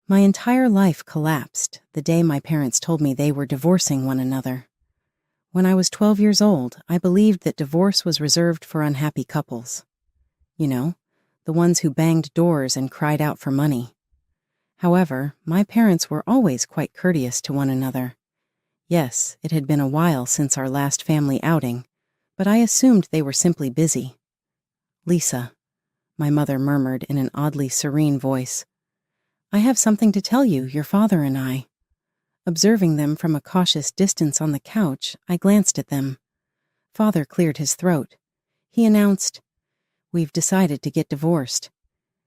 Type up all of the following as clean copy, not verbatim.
My entire life collapsed the day my parents told me they were divorcing one another. When I was 12 years old, I believed that divorce was reserved for unhappy couples. You know, the ones who banged doors and cried out for money. However, my parents were always quite courteous to one another. Yes, it had been a while since our last family outing, but I assumed they were simply busy. "Lisa," my mother murmured in an oddly serene voice, "I have something to tell you, your father and I." Observing them from a cautious distance on the couch, I glanced at them. Father cleared his throat. He announced, "We've decided to get divorced,"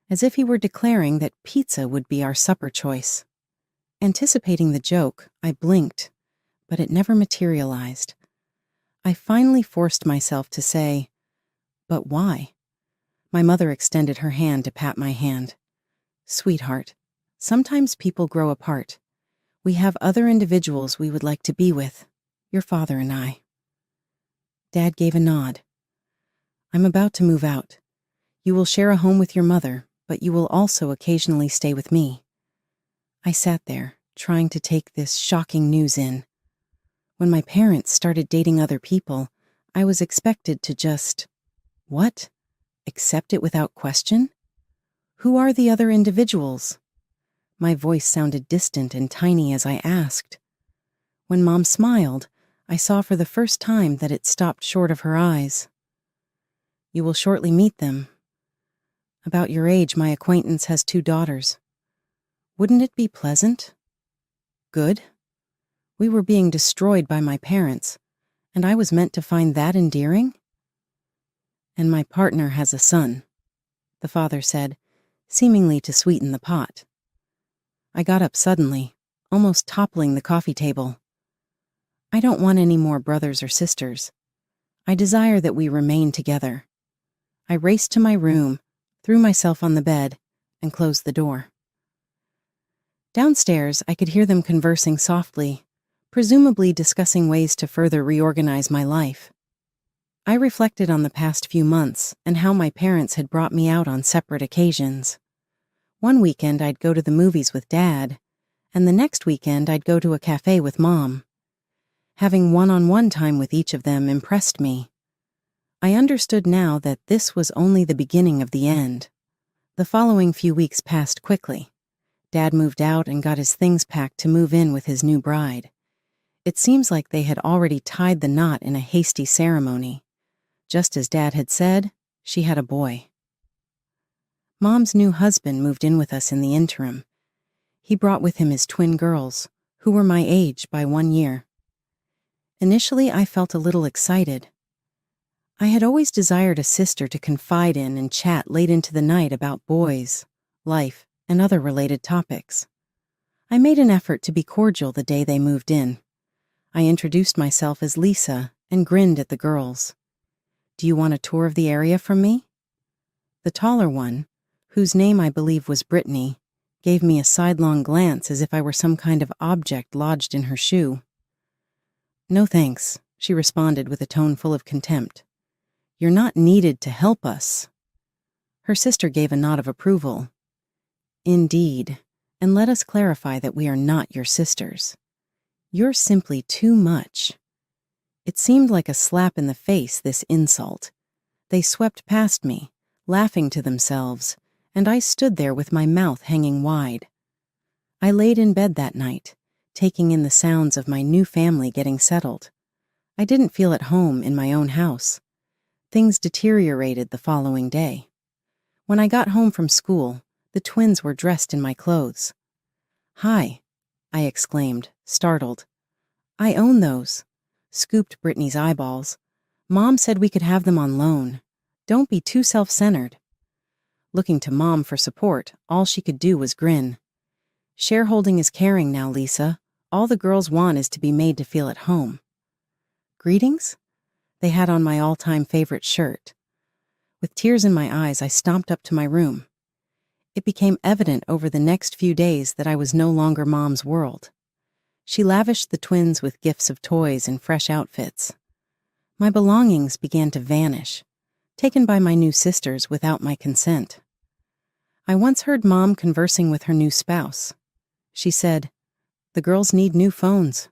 as if he were declaring that pizza would be our supper choice. Anticipating the joke, I blinked, but it never materialized. I finally forced myself to say, "But why?" My mother extended her hand to pat my hand. "Sweetheart, sometimes people grow apart. We have other individuals we would like to be with, your father and I." Dad gave a nod. "I'm about to move out. You will share a home with your mother, but you will also occasionally stay with me." I sat there, trying to take this shocking news in. When my parents started dating other people, I was expected to just, what? Accept it without question? Who are the other individuals? My voice sounded distant and tiny as I asked. When Mom smiled, I saw for the first time that it stopped short of her eyes. "You will shortly meet them. About your age, my acquaintance has 2 daughters. Wouldn't it be pleasant? Good? We were being destroyed by my parents, and I was meant to find that endearing? And my partner has a son," the father said, seemingly to sweeten the pot. I got up suddenly, almost toppling the coffee table. "I don't want any more brothers or sisters. I desire that we remain together." I raced to my room, threw myself on the bed, and closed the door. Downstairs, I could hear them conversing softly, presumably discussing ways to further reorganize my life. I reflected on the past few months and how my parents had brought me out on separate occasions. One weekend I'd go to the movies with Dad, and the next weekend I'd go to a cafe with Mom. Having one-on-one time with each of them impressed me. I understood now that this was only the beginning of the end. The following few weeks passed quickly. Dad moved out and got his things packed to move in with his new bride. It seems like they had already tied the knot in a hasty ceremony. Just as Dad had said, she had a boy. Mom's new husband moved in with us in the interim. He brought with him his twin girls, who were my age by 1 year. Initially, I felt a little excited. I had always desired a sister to confide in and chat late into the night about boys, life, and other related topics. I made an effort to be cordial the day they moved in. I introduced myself as Lisa and grinned at the girls. "Do you want a tour of the area from me?" The taller one, whose name I believe was Brittany, gave me a sidelong glance as if I were some kind of object lodged in her shoe. "No thanks," she responded with a tone full of contempt. "You're not needed to help us." Her sister gave a nod of approval. "Indeed, and let us clarify that we are not your sisters. You're simply too much." It seemed like a slap in the face, this insult. They swept past me, laughing to themselves, and I stood there with my mouth hanging wide. I laid in bed that night, taking in the sounds of my new family getting settled. I didn't feel at home in my own house. Things deteriorated the following day. When I got home from school, the twins were dressed in my clothes. "Hi," I exclaimed, startled. "I own those," scooped Brittany's eyeballs. "Mom said we could have them on loan. Don't be too self-centered." Looking to Mom for support, all she could do was grin. "Shareholding is caring now, Lisa. All the girls want is to be made to feel at home." Greetings? They had on my all-time favorite shirt. With tears in my eyes, I stomped up to my room. It became evident over the next few days that I was no longer Mom's world. She lavished the twins with gifts of toys and fresh outfits. My belongings began to vanish, taken by my new sisters without my consent. I once heard Mom conversing with her new spouse. She said, "The girls need new phones."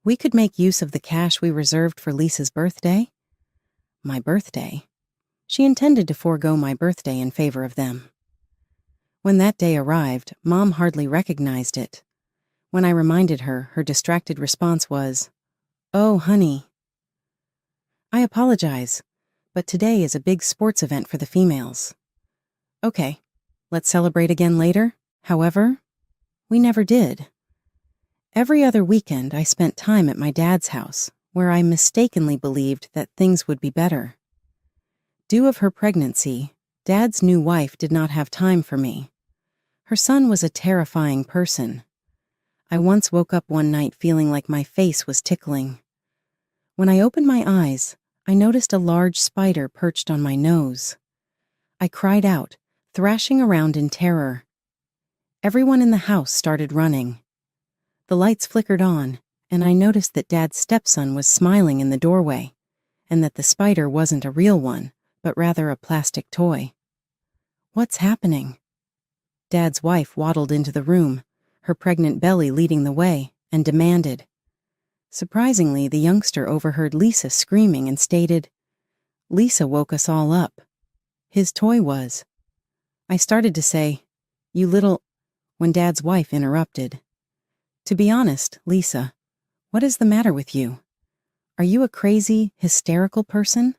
We could make use of the cash we reserved for Lisa's birthday. My birthday. She intended to forego my birthday in favor of them. When that day arrived, Mom hardly recognized it. When I reminded her, her distracted response was, "Oh, honey." "I apologize, but today is a big sports event for the females." "Okay, let's celebrate again later." However, we never did. Every other weekend, I spent time at my dad's house, where I mistakenly believed that things would be better. Due of her pregnancy, Dad's new wife did not have time for me. Her son was a terrifying person. I once woke up one night feeling like my face was tickling. When I opened my eyes, I noticed a large spider perched on my nose. I cried out, thrashing around in terror. Everyone in the house started running. The lights flickered on, and I noticed that Dad's stepson was smiling in the doorway, and that the spider wasn't a real one, but rather a plastic toy. "What's happening?" Dad's wife waddled into the room, her pregnant belly leading the way, and demanded. Surprisingly, the youngster overheard Lisa screaming and stated, "Lisa woke us all up." His toy was. I started to say, "You little," when Dad's wife interrupted. "To be honest, Lisa, what is the matter with you? Are you a crazy, hysterical person?"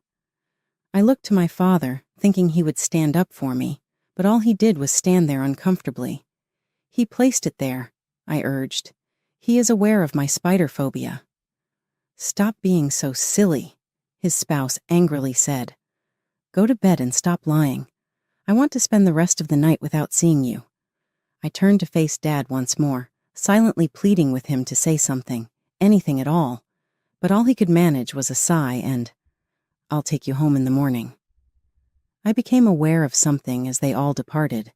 I looked to my father, thinking he would stand up for me, but all he did was stand there uncomfortably. "He placed it there," I urged. "He is aware of my spider phobia." "Stop being so silly," his spouse angrily said. "Go to bed and stop lying. I want to spend the rest of the night without seeing you." I turned to face Dad once more, silently pleading with him to say something, anything at all, but all he could manage was a sigh and, "I'll take you home in the morning." I became aware of something as they all departed,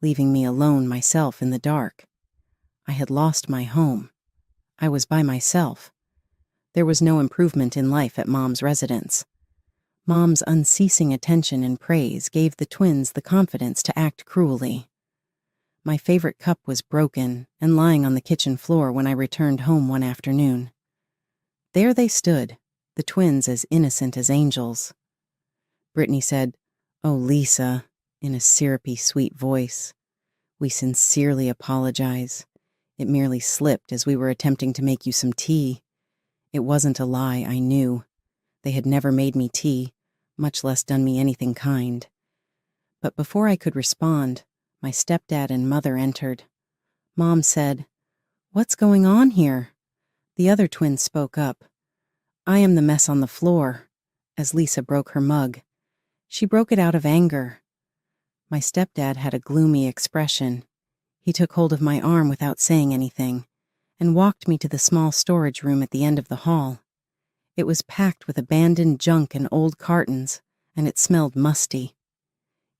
leaving me alone myself in the dark. I had lost my home. I was by myself. There was no improvement in life at Mom's residence. Mom's unceasing attention and praise gave the twins the confidence to act cruelly. My favorite cup was broken and lying on the kitchen floor when I returned home one afternoon. There they stood, the twins as innocent as angels. Brittany said, "Oh, Lisa," in a syrupy, sweet voice. "We sincerely apologize. It merely slipped as we were attempting to make you some tea." It wasn't a lie, I knew. They had never made me tea, much less done me anything kind. But before I could respond, my stepdad and mother entered. Mom said, "What's going on here?" The other twin spoke up. "I am the mess on the floor," as Lisa broke her mug. She broke it out of anger. My stepdad had a gloomy expression. He took hold of my arm without saying anything, and walked me to the small storage room at the end of the hall. It was packed with abandoned junk and old cartons, and it smelled musty.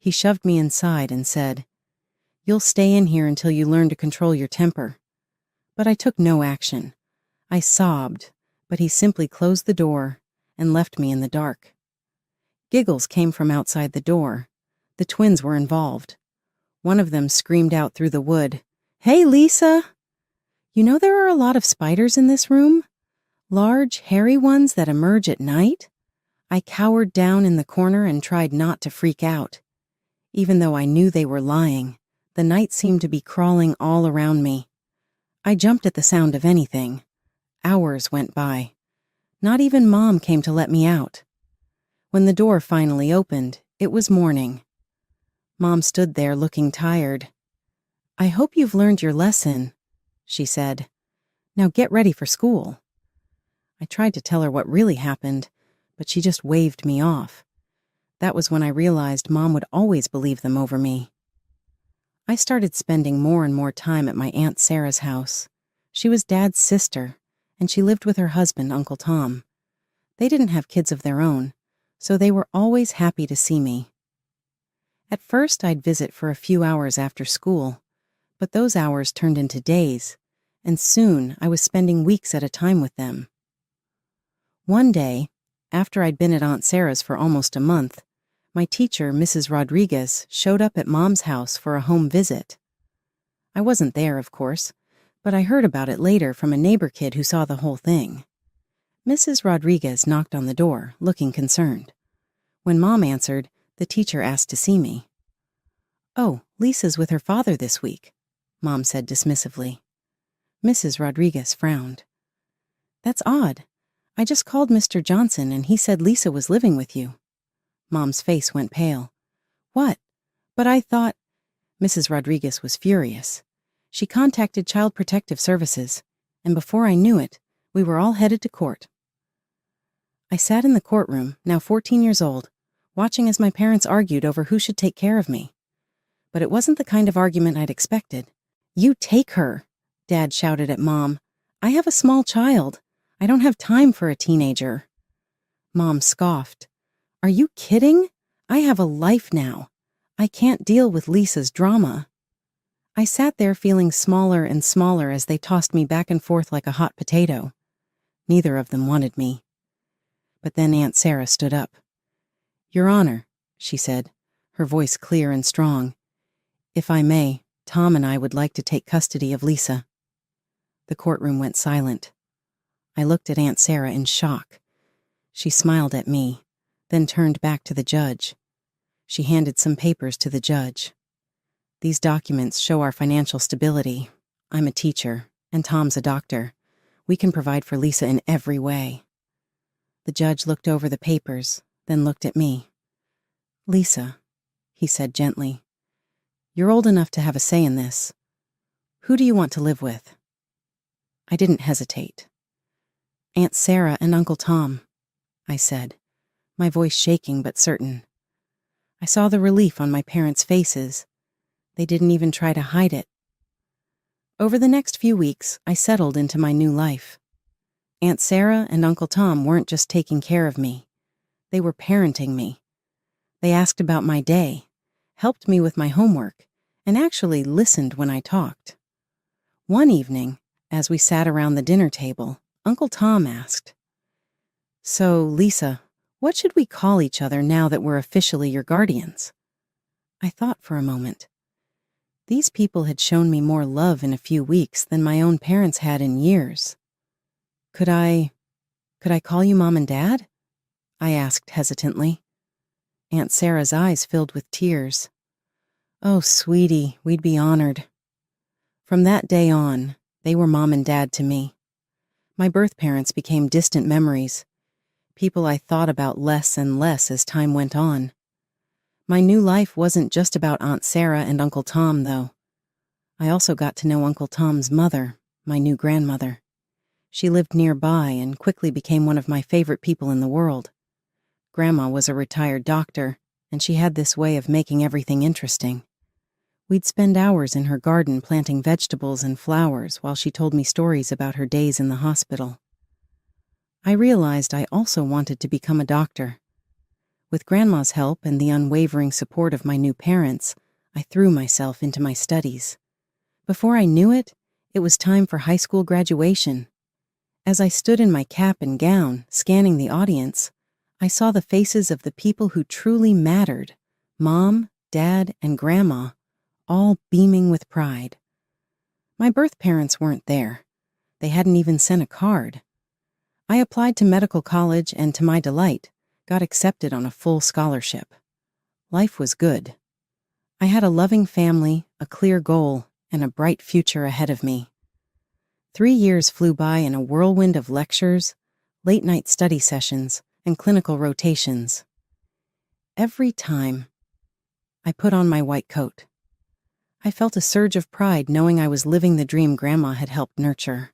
He shoved me inside and said, "You'll stay in here until you learn to control your temper." But I took no action. I sobbed, but he simply closed the door and left me in the dark. Giggles came from outside the door. The twins were involved. One of them screamed out through the wood, "Hey, Lisa! You know there are a lot of spiders in this room? Large, hairy ones that emerge at night?" I cowered down in the corner and tried not to freak out. Even though I knew they were lying, the night seemed to be crawling all around me. I jumped at the sound of anything. Hours went by. Not even Mom came to let me out. When the door finally opened, it was morning. Mom stood there looking tired. "I hope you've learned your lesson," she said. "Now get ready for school." I tried to tell her what really happened, but she just waved me off. That was when I realized Mom would always believe them over me. I started spending more and more time at my Aunt Sarah's house. She was Dad's sister, and she lived with her husband, Uncle Tom. They didn't have kids of their own, so they were always happy to see me. At first, I'd visit for a few hours after school, but those hours turned into days, and soon I was spending weeks at a time with them. One day, after I'd been at Aunt Sarah's for almost a month, my teacher, Mrs. Rodriguez, showed up at Mom's house for a home visit. I wasn't there, of course, but I heard about it later from a neighbor kid who saw the whole thing. Mrs. Rodriguez knocked on the door, looking concerned. When Mom answered, the teacher asked to see me. "Oh, Lisa's with her father this week," Mom said dismissively. Mrs. Rodriguez frowned. "That's odd. I just called Mr. Johnson and he said Lisa was living with you." Mom's face went pale. "What? But I thought—" Mrs. Rodriguez was furious. She contacted Child Protective Services, and before I knew it, we were all headed to court. I sat in the courtroom, now 14 years old, watching as my parents argued over who should take care of me. But it wasn't the kind of argument I'd expected. "You take her," Dad shouted at Mom. "I have a small child. I don't have time for a teenager." Mom scoffed. "Are you kidding? I have a life now. I can't deal with Lisa's drama." I sat there feeling smaller and smaller as they tossed me back and forth like a hot potato. Neither of them wanted me. But then Aunt Sarah stood up. "Your Honor," she said, her voice clear and strong, "if I may, Tom and I would like to take custody of Lisa." The courtroom went silent. I looked at Aunt Sarah in shock. She smiled at me, then turned back to the judge. She handed some papers to the judge. "These documents show our financial stability. I'm a teacher, and Tom's a doctor. We can provide for Lisa in every way." The judge looked over the papers, then looked at me. "Lisa," he said gently, "you're old enough to have a say in this. Who do you want to live with?" I didn't hesitate. "Aunt Sarah and Uncle Tom," I said, my voice shaking but certain. I saw the relief on my parents' faces. They didn't even try to hide it. Over the next few weeks, I settled into my new life. Aunt Sarah and Uncle Tom weren't just taking care of me. They were parenting me. They asked about my day, helped me with my homework, and actually listened when I talked. One evening, as we sat around the dinner table, Uncle Tom asked, "So, Lisa, what should we call each other now that we're officially your guardians?" I thought for a moment. These people had shown me more love in a few weeks than my own parents had in years. Could I call you Mom and Dad?" I asked hesitantly. Aunt Sarah's eyes filled with tears. "Oh, sweetie, we'd be honored." From that day on, they were Mom and Dad to me. My birth parents became distant memories, people I thought about less and less as time went on. My new life wasn't just about Aunt Sarah and Uncle Tom, though. I also got to know Uncle Tom's mother, my new grandmother. She lived nearby and quickly became one of my favorite people in the world. Grandma was a retired doctor, and she had this way of making everything interesting. We'd spend hours in her garden planting vegetables and flowers while she told me stories about her days in the hospital. I realized I also wanted to become a doctor. With Grandma's help and the unwavering support of my new parents, I threw myself into my studies. Before I knew it, it was time for high school graduation. As I stood in my cap and gown, scanning the audience, I saw the faces of the people who truly mattered, Mom, Dad, and Grandma, all beaming with pride. My birth parents weren't there. They hadn't even sent a card. I applied to medical college and, to my delight, got accepted on a full scholarship. Life was good. I had a loving family, a clear goal, and a bright future ahead of me. 3 years flew by in a whirlwind of lectures, late-night study sessions, and clinical rotations. Every time, I put on my white coat. I felt a surge of pride knowing I was living the dream Grandma had helped nurture.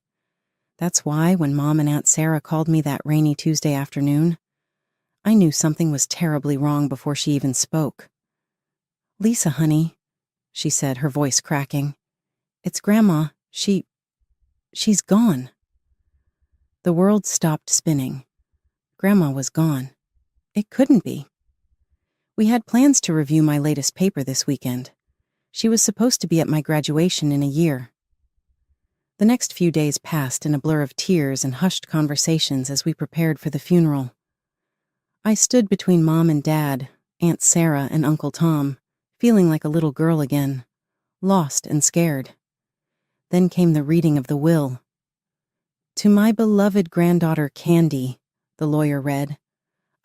That's why, when Mom and Aunt Sarah called me that rainy Tuesday afternoon, I knew something was terribly wrong before she even spoke. "Lisa, honey," she said, her voice cracking. "It's Grandma. She's gone." The world stopped spinning. Grandma was gone. It couldn't be. We had plans to review my latest paper this weekend. She was supposed to be at my graduation in a year. The next few days passed in a blur of tears and hushed conversations as we prepared for the funeral. I stood between Mom and Dad, Aunt Sarah and Uncle Tom, feeling like a little girl again, lost and scared. Then came the reading of the will. "To my beloved granddaughter Candy," the lawyer read,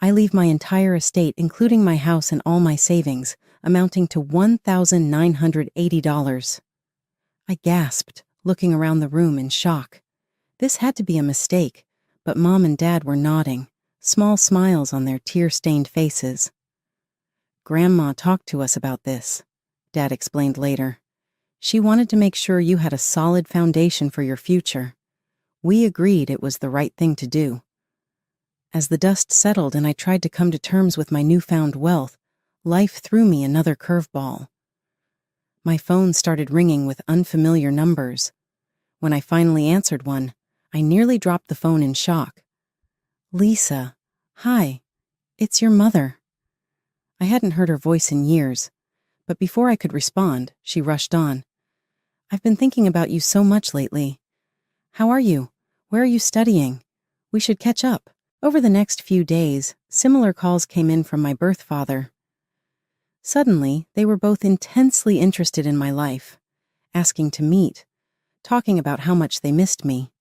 "I leave my entire estate, including my house and all my savings, amounting to $1,980. I gasped, looking around the room in shock. This had to be a mistake, but Mom and Dad were nodding, small smiles on their tear-stained faces. "Grandma talked to us about this," Dad explained later. "She wanted to make sure you had a solid foundation for your future. We agreed it was the right thing to do." As the dust settled and I tried to come to terms with my newfound wealth, life threw me another curveball. My phone started ringing with unfamiliar numbers. When I finally answered one, I nearly dropped the phone in shock. "Lisa, hi, it's your mother." I hadn't heard her voice in years, but before I could respond, she rushed on. "I've been thinking about you so much lately. How are you? Where are you studying? We should catch up." Over the next few days, similar calls came in from my birth father. Suddenly, they were both intensely interested in my life, asking to meet, talking about how much they missed me.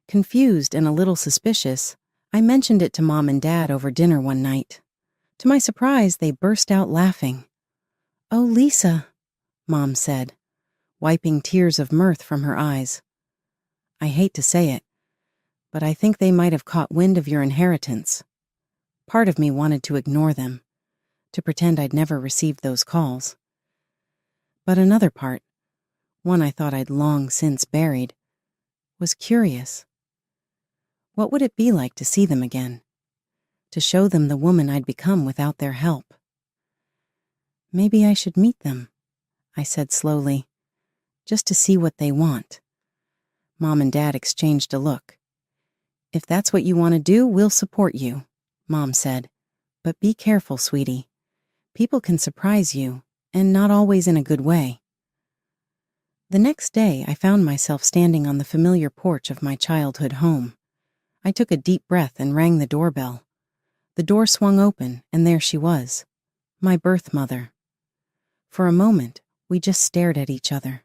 Confused and a little suspicious, I mentioned it to Mom and Dad over dinner one night. To my surprise, they burst out laughing. "Oh, Lisa," Mom said, wiping tears of mirth from her eyes. "I hate to say it, but I think they might have caught wind of your inheritance." Part of me wanted to ignore them, to pretend I'd never received those calls. But another part, one I thought I'd long since buried, was curious. What would it be like to see them again? To show them the woman I'd become without their help? "Maybe I should meet them," I said slowly, "just to see what they want." Mom and Dad exchanged a look. "If that's what you want to do, we'll support you," Mom said. "But be careful, sweetie. People can surprise you, and not always in a good way." The next day, I found myself standing on the familiar porch of my childhood home. I took a deep breath and rang the doorbell. The door swung open, and there she was, my birth mother. For a moment, we just stared at each other.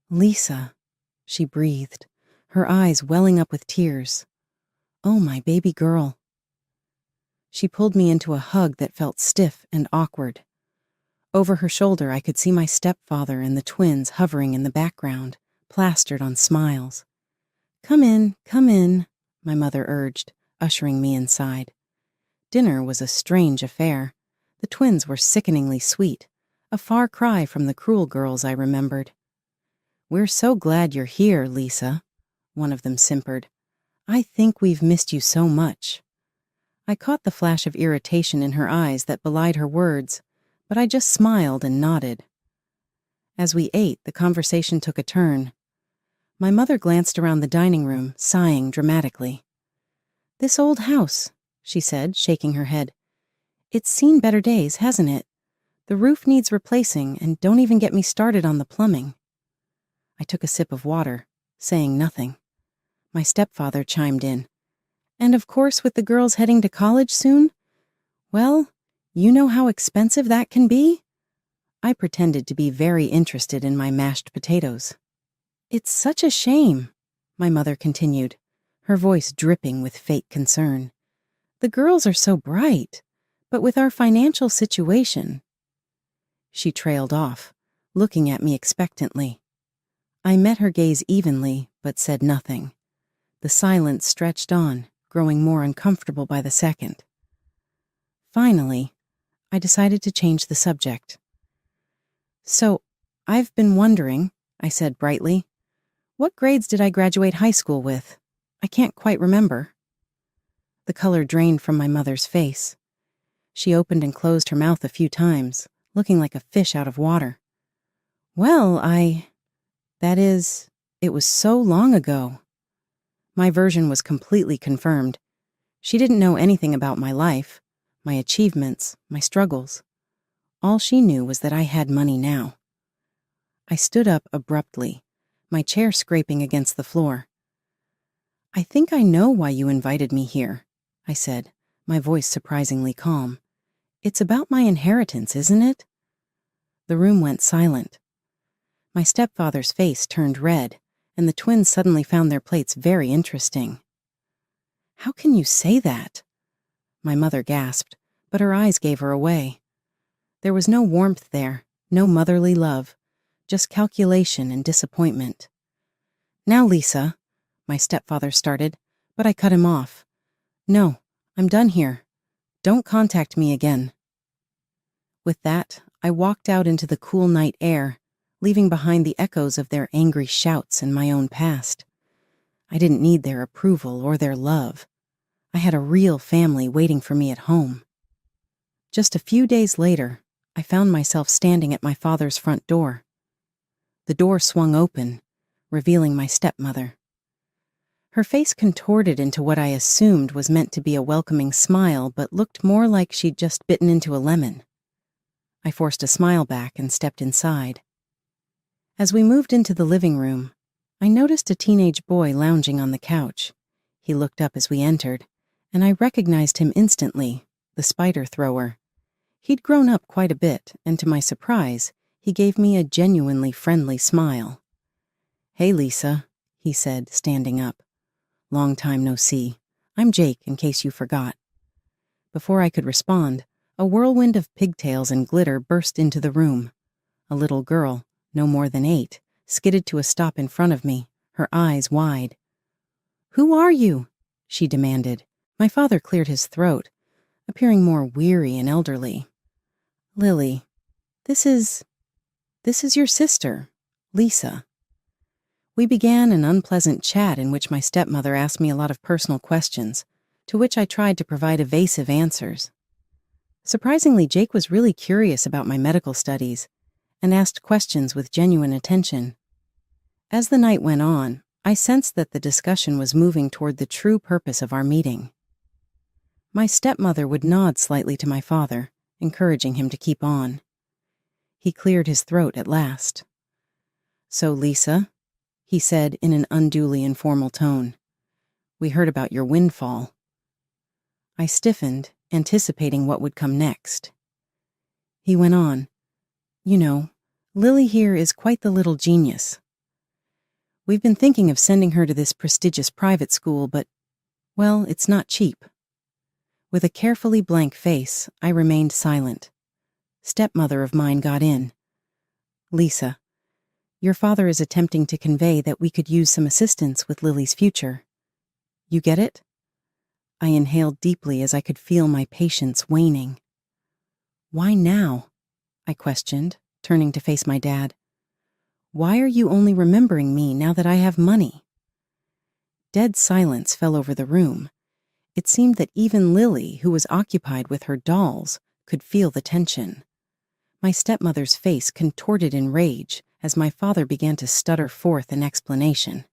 "Lisa," she breathed, her eyes welling up with tears. "Oh, my baby girl." She pulled me into a hug that felt stiff and awkward. Over her shoulder, I could see my stepfather and the twins hovering in the background, plastered on smiles. Come in," my mother urged, ushering me inside. Dinner was a strange affair. The twins were sickeningly sweet, a far cry from the cruel girls I remembered. "We're so glad you're here, Lisa," one of them simpered. "I think we've missed you so much." I caught the flash of irritation in her eyes that belied her words, but I just smiled and nodded. As we ate, the conversation took a turn. My mother glanced around the dining room, sighing dramatically. "This old house," she said, shaking her head. "It's seen better days, hasn't it? The roof needs replacing, and don't even get me started on the plumbing." I took a sip of water, saying nothing. My stepfather chimed in. "And of course, with the girls heading to college soon? Well, you know how expensive that can be?" I pretended to be very interested in my mashed potatoes. "It's such a shame," my mother continued, her voice dripping with fake concern. "The girls are so bright, but with our financial situation—" She trailed off, looking at me expectantly. I met her gaze evenly, but said nothing. The silence stretched on, growing more uncomfortable by the second. Finally, I decided to change the subject. "So, I've been wondering," I said brightly, "what grades did I graduate high school with? I can't quite remember." The color drained from my mother's face. She opened and closed her mouth a few times, looking like a fish out of water. "Well, it was so long ago." My version was completely confirmed. She didn't know anything about my life, my achievements, my struggles. All she knew was that I had money now. I stood up abruptly, my chair scraping against the floor. "I think I know why you invited me here," I said, my voice surprisingly calm. "It's about my inheritance, isn't it?" The room went silent. My stepfather's face turned red, and the twins suddenly found their plates very interesting. "How can you say that?" my mother gasped, but her eyes gave her away. There was no warmth there, no motherly love, just calculation and disappointment. "Now, Lisa," my stepfather started, but I cut him off. "No, I'm done here. Don't contact me again." With that, I walked out into the cool night air, leaving behind the echoes of their angry shouts and my own past. I didn't need their approval or their love. I had a real family waiting for me at home. Just a few days later, I found myself standing at my father's front door. The door swung open, revealing my stepmother. Her face contorted into what I assumed was meant to be a welcoming smile, but looked more like she'd just bitten into a lemon. I forced a smile back and stepped inside. As we moved into the living room, I noticed a teenage boy lounging on the couch. He looked up as we entered, and I recognized him instantly, the spider thrower. He'd grown up quite a bit, and to my surprise, he gave me a genuinely friendly smile. "Hey, Lisa," he said, standing up. "Long time no see. I'm Jake, in case you forgot." Before I could respond, a whirlwind of pigtails and glitter burst into the room. A little girl, no more than 8, skidded to a stop in front of me, her eyes wide. "Who are you?" she demanded. My father cleared his throat, appearing more weary and elderly. "Lily, this is your sister, Lisa." We began an unpleasant chat in which my stepmother asked me a lot of personal questions, to which I tried to provide evasive answers. Surprisingly, Jake was really curious about my medical studies and asked questions with genuine attention. As the night went on, I sensed that the discussion was moving toward the true purpose of our meeting. My stepmother would nod slightly to my father, encouraging him to keep on. He cleared his throat at last. "So, Lisa," he said in an unduly informal tone, "we heard about your windfall." I stiffened, anticipating what would come next. He went on, "You know, Lily here is quite the little genius. We've been thinking of sending her to this prestigious private school, but, well, it's not cheap." With a carefully blank face, I remained silent. Stepmother of mine got in. "Lisa, your father is attempting to convey that we could use some assistance with Lily's future. You get it?" I inhaled deeply as I could feel my patience waning. "Why now?" I questioned, turning to face my dad. "Why are you only remembering me now that I have money?" Dead silence fell over the room. It seemed that even Lily, who was occupied with her dolls, could feel the tension. My stepmother's face contorted in rage as my father began to stutter forth an explanation.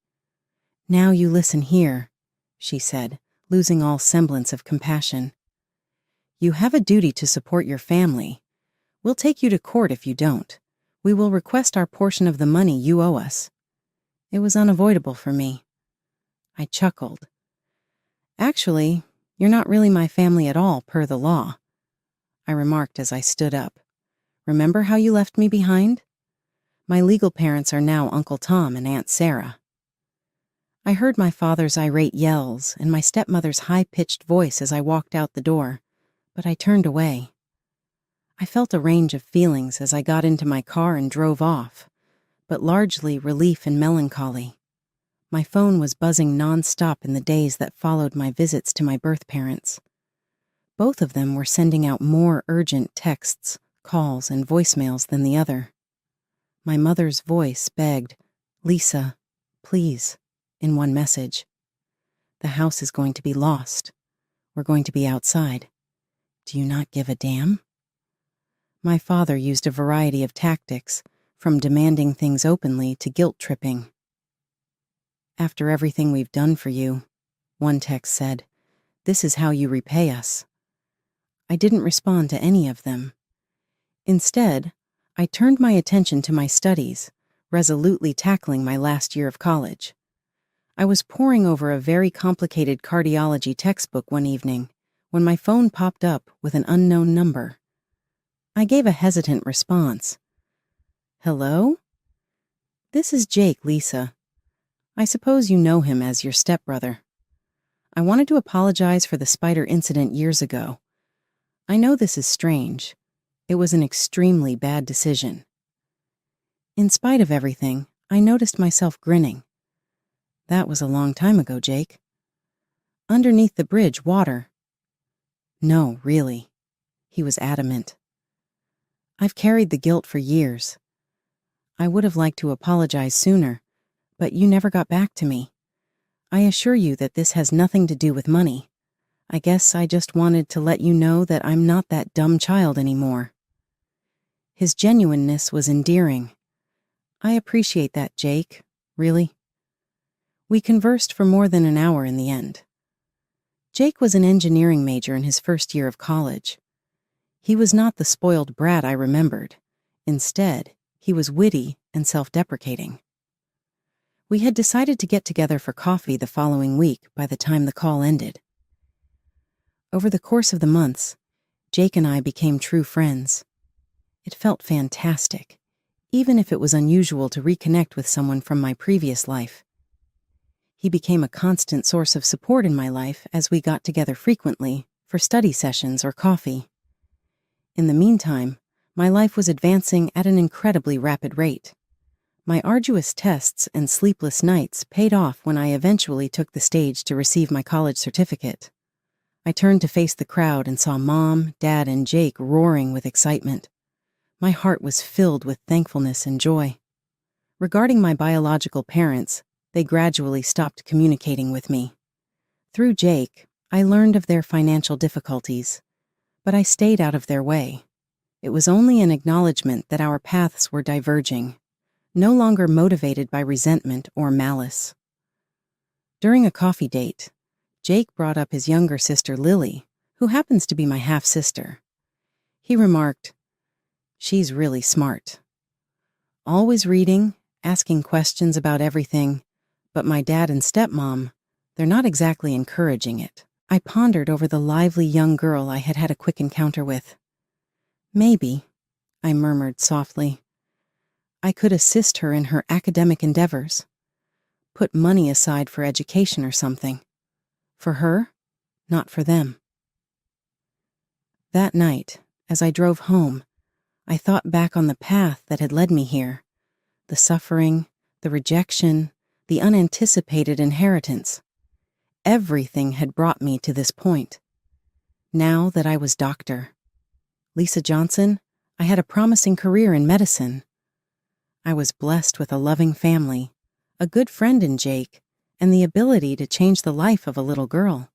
"Now you listen here," she said, losing all semblance of compassion. "You have a duty to support your family. We'll take you to court if you don't. We will request our portion of the money you owe us." It was unavoidable for me. I chuckled. "Actually, you're not really my family at all, per the law," I remarked as I stood up. "Remember how you left me behind? My legal parents are now Uncle Tom and Aunt Sarah." I heard my father's irate yells and my stepmother's high-pitched voice as I walked out the door, but I turned away. I felt a range of feelings as I got into my car and drove off, but largely relief and melancholy. My phone was buzzing non-stop in the days that followed my visits to my birth parents. Both of them were sending out more urgent texts, calls, and voicemails than the other. My mother's voice begged, "Lisa, please," in one message. "The house is going to be lost. We're going to be outside. Do you not give a damn?" My father used a variety of tactics, from demanding things openly to guilt-tripping. "After everything we've done for you," one text said, "this is how you repay us." I didn't respond to any of them. Instead, I turned my attention to my studies, resolutely tackling my last year of college. I was poring over a very complicated cardiology textbook one evening when my phone popped up with an unknown number. I gave a hesitant response. "Hello?" This is Jake, Lisa. I suppose you know him as your stepbrother. I wanted to apologize for the spider incident years ago. I know this is strange. It was an extremely bad decision. In spite of everything, I noticed myself grinning. That was a long time ago, Jake. Underneath the bridge, water. No, really. He was adamant. I've carried the guilt for years. I would have liked to apologize sooner, but you never got back to me. I assure you that this has nothing to do with money. I guess I just wanted to let you know that I'm not that dumb child anymore. His genuineness was endearing. I appreciate that, Jake. Really. We conversed for more than an hour in the end. Jake was an engineering major in his first year of college. He was not the spoiled brat I remembered. Instead, he was witty and self-deprecating. We had decided to get together for coffee the following week by the time the call ended. Over the course of the months, Jake and I became true friends. It felt fantastic, even if it was unusual to reconnect with someone from my previous life. He became a constant source of support in my life as we got together frequently for study sessions or coffee. In the meantime, my life was advancing at an incredibly rapid rate. My arduous tests and sleepless nights paid off when I eventually took the stage to receive my college certificate. I turned to face the crowd and saw Mom, Dad, and Jake roaring with excitement. My heart was filled with thankfulness and joy. Regarding my biological parents, they gradually stopped communicating with me. Through Jake, I learned of their financial difficulties, but I stayed out of their way. It was only an acknowledgement that our paths were diverging, no longer motivated by resentment or malice. During a coffee date, Jake brought up his younger sister Lily, who happens to be my half-sister. He remarked, "She's really smart. Always reading, asking questions about everything, but my dad and stepmom, they're not exactly encouraging it." I pondered over the lively young girl I had had a quick encounter with. Maybe, I murmured softly, I could assist her in her academic endeavors. Put money aside for education or something. For her, not for them. That night, as I drove home, I thought back on the path that had led me here. The suffering, the rejection, the unanticipated inheritance. Everything had brought me to this point. Now that I was Dr. Lisa Johnson, I had a promising career in medicine. I was blessed with a loving family, a good friend in Jake, and the ability to change the life of a little girl.